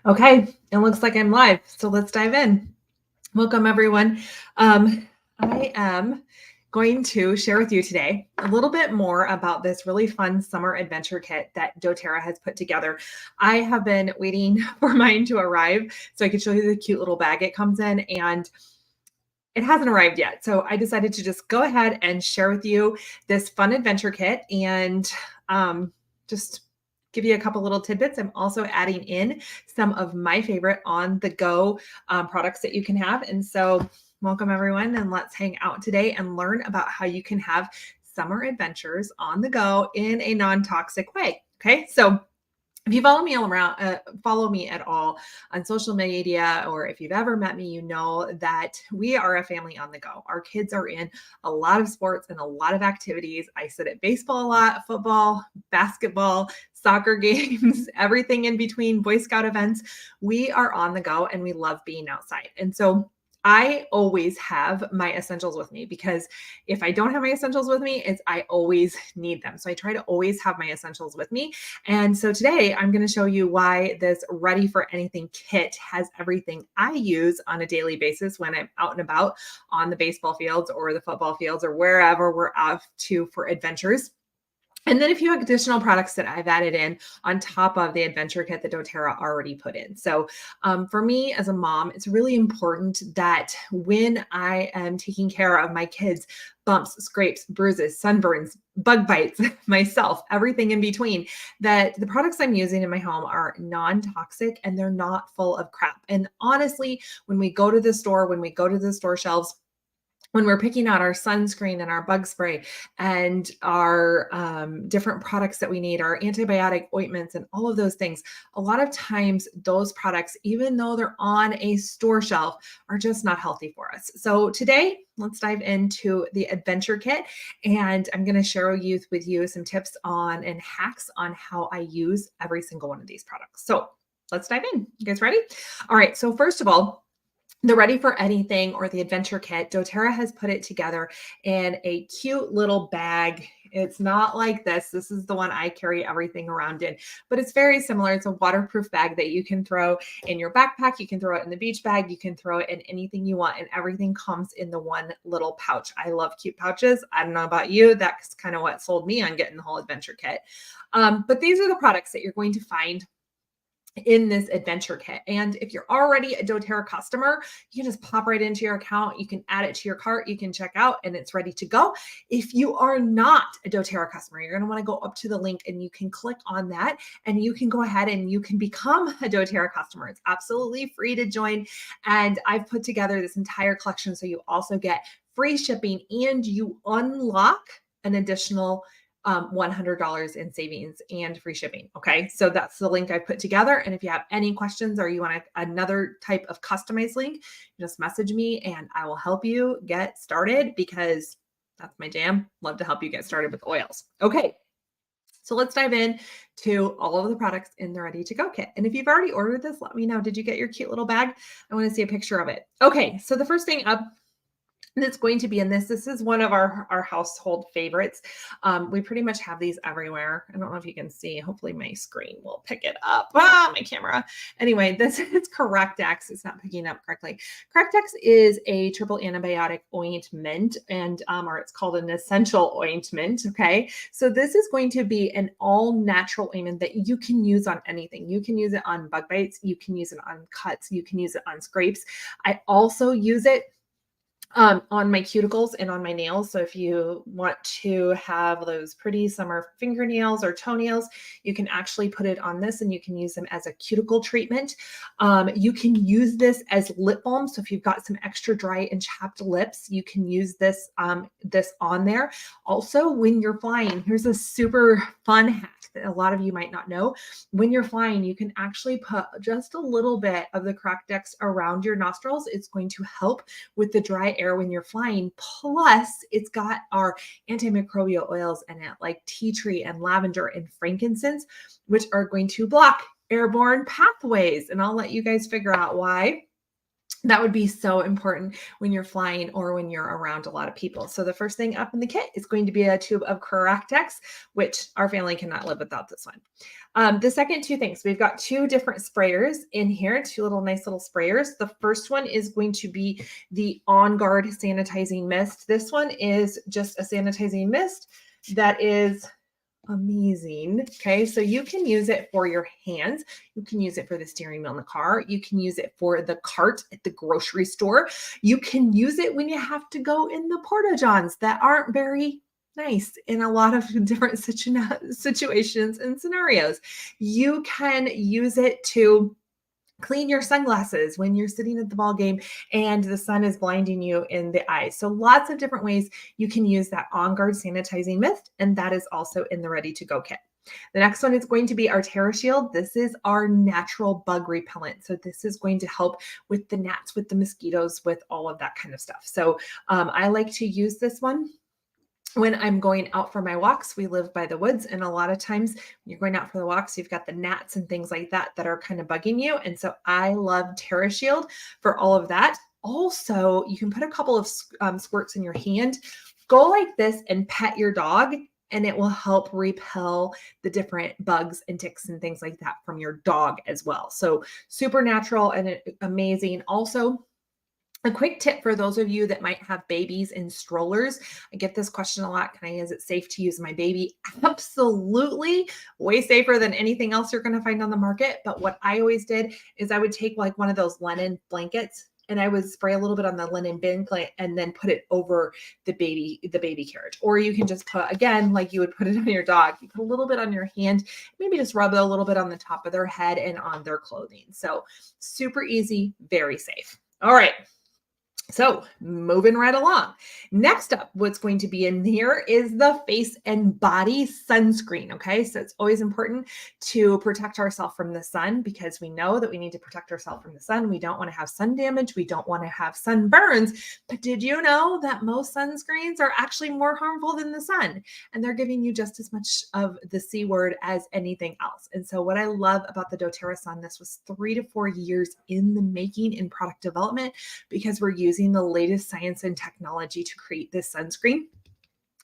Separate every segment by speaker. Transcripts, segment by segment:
Speaker 1: Okay, it looks like I'm live, so let's dive in. Welcome, everyone. I am going to share with you today a little bit more about this really fun summer adventure kit that doTERRA has put together. I have been waiting for mine to arrive so I could show you the cute little bag it comes in, and it hasn't arrived yet. So I decided to just go ahead and share with you this fun adventure kit and just give you a couple little tidbits. I'm also adding in some of my favorite on the go products that you can have. And so, welcome everyone, and let's hang out today and learn about how you can have summer adventures on the go in a non toxic way. Okay. So, if you follow me at all on social media, or if you've ever met me, you know that we are a family on the go. Our kids are in a lot of sports and a lot of activities. I sit at baseball a lot, football, basketball, soccer games, everything in between, Boy Scout events. We are on the go and we love being outside. And so I always have my essentials with me, because if I don't have my essentials with me, I always need them. So I try to always have my essentials with me. And so today I'm going to show you why this Ready for Anything kit has everything I use on a daily basis when I'm out and about on the baseball fields or the football fields or wherever we're off to for adventures. And then a few additional products that I've added in on top of the adventure kit that doTERRA already put in. So for me as a mom, it's really important that when I am taking care of my kids' bumps, scrapes, bruises, sunburns, bug bites, myself, everything in between, that the products I'm using in my home are non-toxic and they're not full of crap. And honestly, when we go to the store shelves, when we're picking out our sunscreen and our bug spray and our different products that we need, our antibiotic ointments and all of those things, a lot of times those products, even though they're on a store shelf, are just not healthy for us. So today, let's dive into the adventure kit, and I'm going to share with you some tips on and hacks on how I use every single one of these products. So let's dive in. You guys ready? All right. So first of all, the Ready for Anything or the Adventure Kit, doTERRA has put it together in a cute little bag. It's not like this. This is the one I carry everything around in, but it's very similar. It's a waterproof bag that you can throw in your backpack. You can throw it in the beach bag. You can throw it in anything you want, and everything comes in the one little pouch. I love cute pouches. I don't know about you. That's kind of what sold me on getting the whole adventure kit. But these are the products that you're going to find in this adventure kit. And if you're already a doTERRA customer, you can just pop right into your account. You can add it to your cart. You can check out and it's ready to go. If you are not a doTERRA customer, you're going to want to go up to the link and you can click on that and you can go ahead and you can become a doTERRA customer. It's absolutely free to join. And I've put together this entire collection so you also get free shipping and you unlock an additional $100 in savings and free shipping. Okay. So that's the link I put together. And if you have any questions or you want another type of customized link, just message me and I will help you get started, because that's my jam. Love to help you get started with oils. Okay. So let's dive in to all of the products in the Ready to Go kit. And if you've already ordered this, let me know. Did you get your cute little bag? I want to see a picture of it. Okay. So the first thing up that's going to be in this is one of our household favorites. We pretty much have these everywhere. I don't know if you can see. Hopefully my screen will pick it up. My camera. Anyway, this is Correctex. It's not picking up correctly. Correctex is a triple antibiotic ointment, and or it's called an essential ointment. Okay, so this is going to be an all natural ointment that you can use on anything. You can use it on bug bites. You can use it on cuts. You can use it on scrapes. I also use it on my cuticles and on my nails. So if you want to have those pretty summer fingernails or toenails, you can actually put it on this and you can use them as a cuticle treatment. You can use this as lip balm. So if you've got some extra dry and chapped lips, you can use this on there. Also, when you're flying, here's a super fun hack that a lot of you might not know. When you're flying, you can actually put just a little bit of the Correctex around your nostrils. It's going to help with the dry air when you're flying. Plus, it's got our antimicrobial oils in it, like tea tree and lavender and frankincense, which are going to block airborne pathways. And I'll let you guys figure out why That would be so important when you're flying or when you're around a lot of people. So the first thing up in the kit is going to be a tube of Correctex, which our family cannot live without this one. The second two things, we've got two different sprayers in here, two nice little sprayers. The first one is going to be the On Guard sanitizing mist. This one is just a sanitizing mist that is amazing. Okay, so you can use it for your hands. You can use it for the steering wheel in the car. You can use it for the cart at the grocery store. You can use it when you have to go in the porta johns that aren't very nice in a lot of different situations and scenarios. You can use it to clean your sunglasses when you're sitting at the ball game and the sun is blinding you in the eyes. So lots of different ways you can use that On Guard sanitizing mist, and that is also in the Ready to Go kit. The next one is going to be our TerraShield. This is our natural bug repellent. So this is going to help with the gnats, with the mosquitoes, with all of that kind of stuff. So I like to use this one when I'm going out for my walks. We live by the woods, and a lot of times when you're going out for the walks, you've got the gnats and things like that that are kind of bugging you. And so I love TerraShield for all of that. Also, you can put a couple of squirts in your hand, go like this and pet your dog, and it will help repel the different bugs and ticks and things like that from your dog as well. So super natural and amazing. Also, a quick tip for those of you that might have babies in strollers. I get this question a lot. Is it safe to use my baby? Absolutely. Way safer than anything else you're going to find on the market. But what I always did is I would take like one of those linen blankets and I would spray a little bit on the linen bin and then put it over the baby carriage. Or you can just put, again, like you would put it on your dog, you put a little bit on your hand, maybe just rub it a little bit on the top of their head and on their clothing. So super easy, very safe. All right. So moving right along. Next up, what's going to be in here is the face and body sunscreen. Okay, so it's always important to protect ourselves from the sun because we know that we need to protect ourselves from the sun. We don't want to have sun damage. We don't want to have sunburns. But did you know that most sunscreens are actually more harmful than the sun? And they're giving you just as much of the C word as anything else. And so what I love about the doTERRA Sun, this was 3 to 4 years in the making in product development because we're using the latest science and technology to create this sunscreen.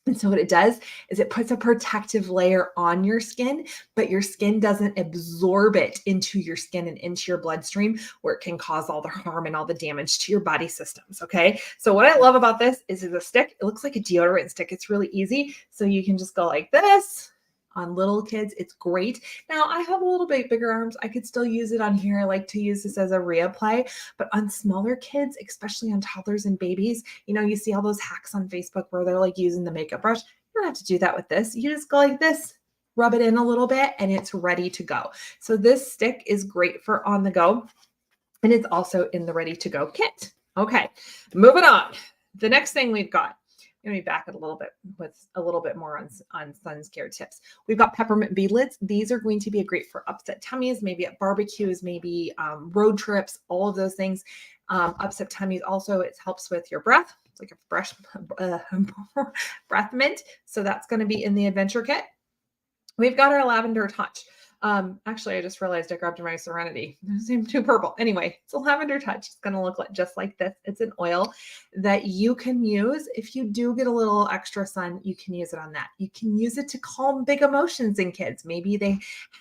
Speaker 1: And so what it does is it puts a protective layer on your skin, but your skin doesn't absorb it into your skin and into your bloodstream where it can cause all the harm and all the damage to your body systems. Okay. So what I love about this is it's a stick. It looks like a deodorant stick. It's really easy. So you can just go like this. On little kids, it's great. Now, I have a little bit bigger arms. I could still use it on here. I like to use this as a reapply, but on smaller kids, especially on toddlers and babies, you see all those hacks on Facebook where they're like using the makeup brush. You don't have to do that with this. You just go like this, rub it in a little bit, and it's ready to go. So this stick is great for on the go, and it's also in the Ready to Go kit. Okay, moving on. The next thing we've got, let me back it a little bit with a little bit more on sun care tips. We've got peppermint bead lids. These are going to be great for upset tummies, maybe at barbecues, maybe road trips, all of those things. Upset tummies also, it helps with your breath. It's like a breath mint. So that's going to be in the adventure kit. We've got our lavender touch. Actually, I just realized I grabbed my Serenity. It seemed too purple. Anyway, it's a lavender touch. It's going to look just like this. It's an oil that you can use. If you do get a little extra sun, you can use it on that. You can use it to calm big emotions in kids. Maybe they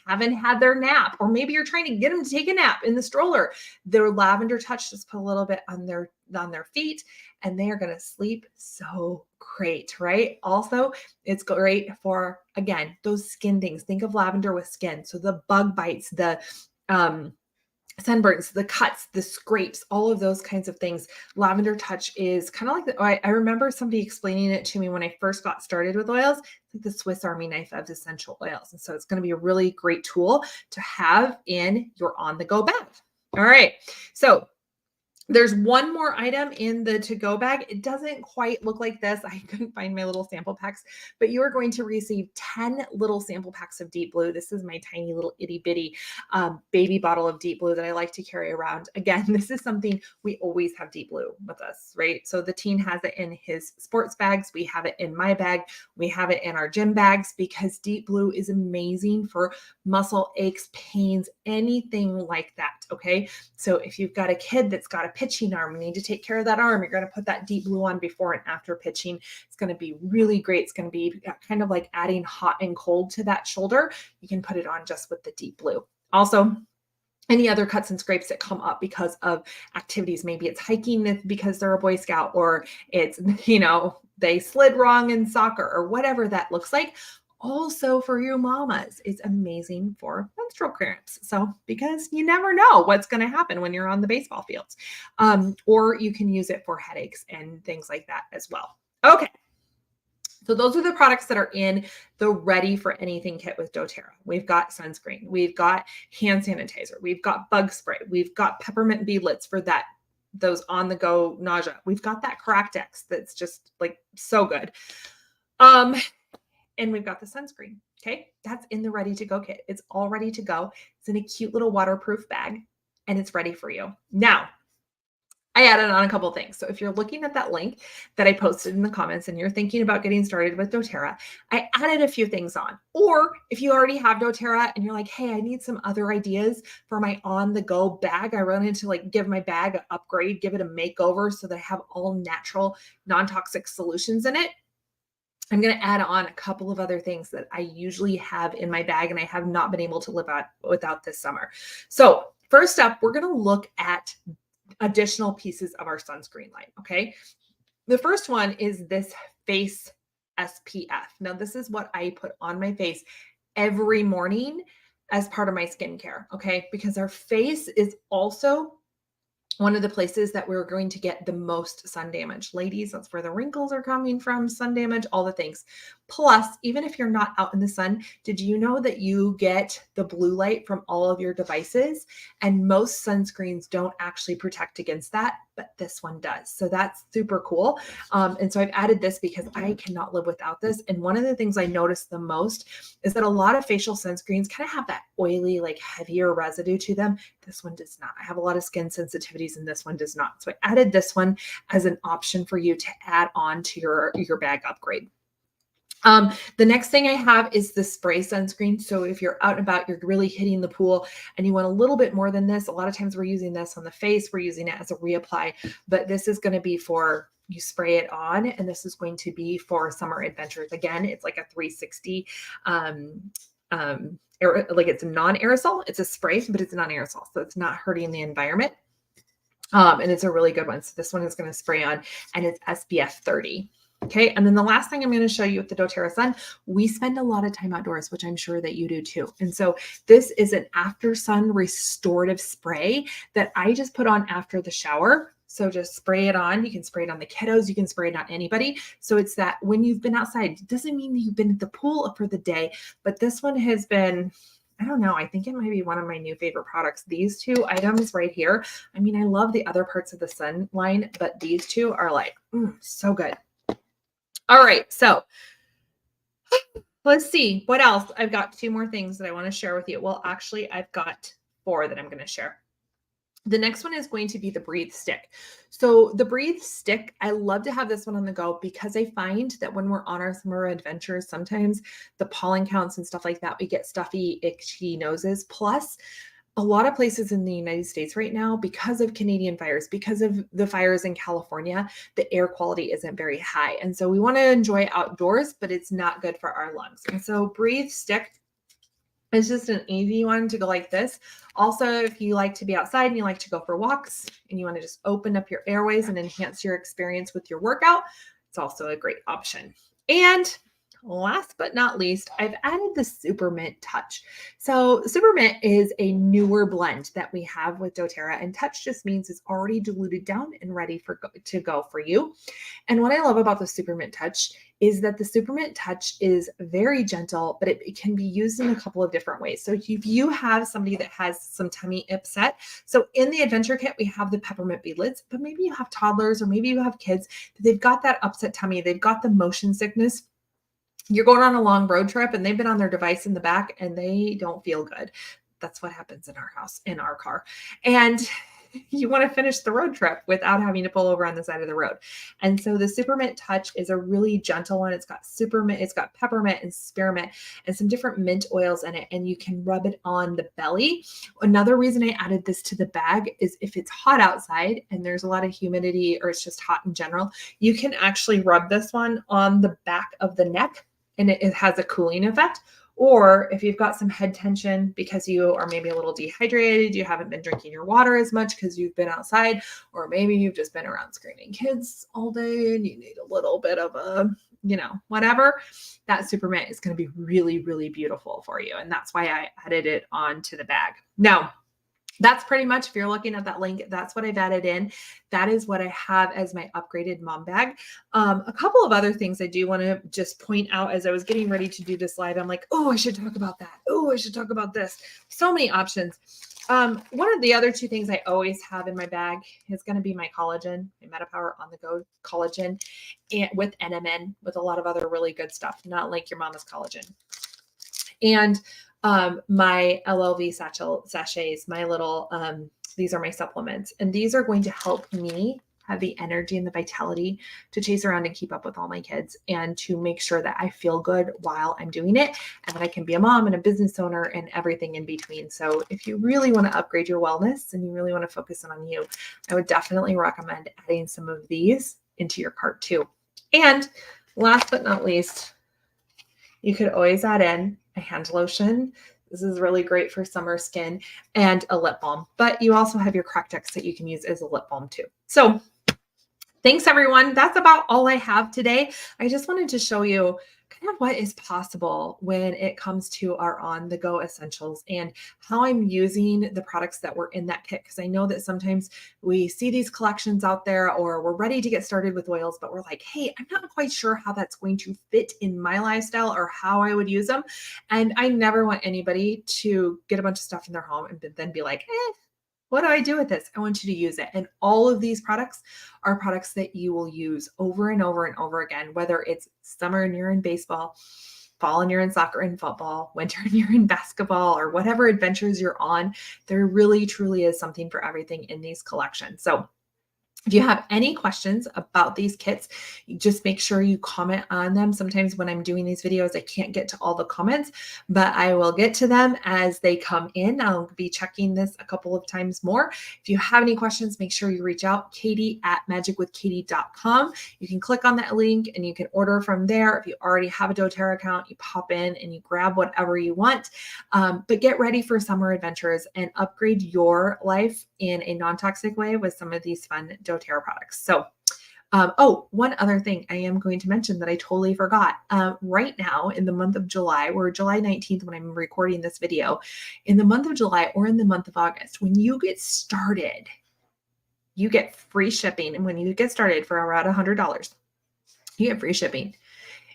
Speaker 1: haven't had their nap, or maybe you're trying to get them to take a nap in the stroller. Their lavender touch, just put a little bit on their feet, and they are going to sleep so great, right? Also, it's great for, again, those skin things. Think of lavender with skin. So the bug bites, the sunburns, the cuts, the scrapes, all of those kinds of things. Lavender touch is kind of like I remember somebody explaining it to me when I first got started with oils, like the Swiss Army knife of essential oils. And so it's going to be a really great tool to have in your on-the-go bag. All right. So there's one more item in the to-go bag. It doesn't quite look like this. I couldn't find my little sample packs, but you are going to receive 10 little sample packs of Deep Blue. This is my tiny little itty bitty baby bottle of Deep Blue that I like to carry around. Again, this is something we always have Deep Blue with us, right? So the teen has it in his sports bags. We have it in my bag. We have it in our gym bags because Deep Blue is amazing for muscle aches, pains, anything like that. Okay. So if you've got a kid that's got a pitching arm, you need to take care of that arm, you're going to put that deep blue on before and after pitching. It's going to be really great. It's going to be kind of like adding hot and cold to that shoulder. You can put it on just with the deep blue. Also, any other cuts and scrapes that come up because of activities. Maybe it's hiking because they're a Boy Scout, or it's, they slid wrong in soccer, or whatever that looks like. Also for you mamas, it's amazing for menstrual cramps. So, because you never know what's going to happen when you're on the baseball fields. Or you can use it for headaches and things like that as well. Okay. So those are the products that are in the ready for anything kit with doTERRA. We've got sunscreen, we've got hand sanitizer, we've got bug spray, we've got peppermint beadlets for those on the go nausea. We've got that Caractex that's just like so good. And we've got the sunscreen. Okay. That's in the ready to go kit. It's all ready to go. It's in a cute little waterproof bag and it's ready for you. Now, I added on a couple of things. So if you're looking at that link that I posted in the comments and you're thinking about getting started with doTERRA, I added a few things on. Or if you already have doTERRA and you're like, hey, I need some other ideas for my on-the-go bag. I wanted to give my bag an upgrade, give it a makeover so that I have all natural, non-toxic solutions in it. I'm going to add on a couple of other things that I usually have in my bag and I have not been able to live without this summer. So first up, we're going to look at additional pieces of our sunscreen line. Okay. The first one is this face SPF. Now, this is what I put on my face every morning as part of my skincare. Okay. Because our face is also one of the places that we're going to get the most sun damage. Ladies, that's where the wrinkles are coming from, sun damage, all the things. Plus, even if you're not out in the sun, did you know that you get the blue light from all of your devices? And most sunscreens don't actually protect against that, but this one does. So that's super cool. And so I've added this because I cannot live without this. And one of the things I noticed the most is that a lot of facial sunscreens kind of have that oily, like heavier residue to them. This one does not. I have a lot of skin sensitivities and this one does not. So I added this one as an option for you to add on to your bag upgrade. The next thing I have is the spray sunscreen. So if you're out and about, you're really hitting the pool and you want a little bit more than this. A lot of times we're using this on the face. We're using it as a reapply, but this is going to be for you spray it on, and this is going to be for summer adventures. Again, it's like a 360, like it's a non-aerosol. It's a spray, but it's non-aerosol. So it's not hurting the environment. And it's a really good one. So this one is going to spray on and it's SPF 30. Okay. And then the last thing I'm going to show you with the doTERRA Sun, we spend a lot of time outdoors, which I'm sure that you do too. And so this is an after sun restorative spray that I just put on after the shower. So just spray it on. You can spray it on the kiddos. You can spray it on anybody. So it's that when you've been outside, it doesn't mean that you've been at the pool for the day, but this one has been, I don't know. I think it might be one of my new favorite products. These two items right here. I mean, I love the other parts of the Sun line, but these two are like, so good. All right. So let's see what else. I've got 2 more things that I want to share with you. Well, actually, I've got 4 that I'm going to share. The next one is going to be the Breathe Stick. So the Breathe Stick, I love to have this one on the go because I find that when we're on our summer adventures, sometimes the pollen counts and stuff like that, we get stuffy, itchy noses. Plus, a lot of places in the United States right now, because of Canadian fires, because of the fires in California, the air quality isn't very high. And so we want to enjoy outdoors, but it's not good for our lungs. And so Breathe Stick, it's just an easy one to go like this. Also, if you like to be outside and you like to go for walks and you want to just open up your airways and enhance your experience with your workout, it's also a great option. And last but not least, I've added the Super Mint Touch. So Super Mint is a newer blend that we have with doTERRA, and Touch just means it's already diluted down and ready to go for you. And what I love about the Super Mint Touch is that the Super Mint Touch is very gentle, but it can be used in a couple of different ways. So if you have somebody that has some tummy upset, so in the adventure kit, we have the peppermint beadlets, but maybe you have toddlers or maybe you have kids, they've got that upset tummy, they've got the motion sickness. You're going on a long road trip and they've been on their device in the back and they don't feel good. That's what happens in our house, in our car. And you want to finish the road trip without having to pull over on the side of the road. And so the Supermint Touch is a really gentle one. It's got supermint, it's got peppermint and spearmint and some different mint oils in it, and you can rub it on the belly. Another reason I added this to the bag is if it's hot outside and there's a lot of humidity or it's just hot in general, you can actually rub this one on the back of the neck and it has a cooling effect. Or if you've got some head tension because you are maybe a little dehydrated, you haven't been drinking your water as much because you've been outside, or maybe you've just been around screaming kids all day and you need a little bit of a, whatever, that Supermint is going to be really, really beautiful for you. And that's why I added it onto the bag. Now, that's pretty much, if you're looking at that link, that's what I've added in. That is what I have as my upgraded mom bag. A couple of other things I do want to just point out as I was getting ready to do this live. I'm like, oh, I should talk about that. Oh, I should talk about this. So many options. One of the other two things I always have in my bag is going to be my collagen, my MetaPower on the go collagen, and with NMN, with a lot of other really good stuff, not like your mama's collagen. And my LLV sachets, my little, these are my supplements, and these are going to help me have the energy and the vitality to chase around and keep up with all my kids and to make sure that I feel good while I'm doing it and that I can be a mom and a business owner and everything in between. So if you really want to upgrade your wellness and you really want to focus on you, I would definitely recommend adding some of these into your cart too. And last but not least, you could always add in a hand lotion. This is really great for summer skin, and a lip balm, but you also have your Cracktex that you can use as a lip balm too. So thanks everyone. That's about all I have today. I just wanted to show you kind of what is possible when it comes to our on-the-go essentials and how I'm using the products that were in that kit. Because I know that sometimes we see these collections out there or we're ready to get started with oils, but we're like, hey, I'm not quite sure how that's going to fit in my lifestyle or how I would use them. And I never want anybody to get a bunch of stuff in their home and then be like, what do I do with this? I want you to use it. And all of these products are products that you will use over and over and over again, whether it's summer and you're in baseball, fall and you're in soccer and football, winter and you're in basketball, or whatever adventures you're on. There really, truly is something for everything in these collections. So if you have any questions about these kits, you just make sure you comment on them. Sometimes when I'm doing these videos, I can't get to all the comments, but I will get to them as they come in. I'll be checking this a couple of times more. If you have any questions, make sure you reach out, Katie@magicwithkatie.com. You can click on that link and you can order from there. If you already have a doTERRA account, you pop in and you grab whatever you want. But get ready for summer adventures and upgrade your life in a non-toxic way with some of these fun doTERRA products. So, one other thing I am going to mention that I totally forgot. Right now in the month of July, or July 19th when I'm recording this video, in the month of July or in the month of August, when you get started, you get free shipping. And when you get started for around $100, you get free shipping.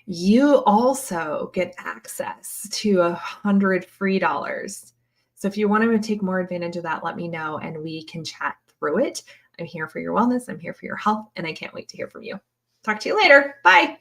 Speaker 1: You also get access to $100 free. So if you want to take more advantage of that, let me know and we can chat through it. I'm here for your wellness. I'm here for your health, and I can't wait to hear from you. Talk to you later. Bye.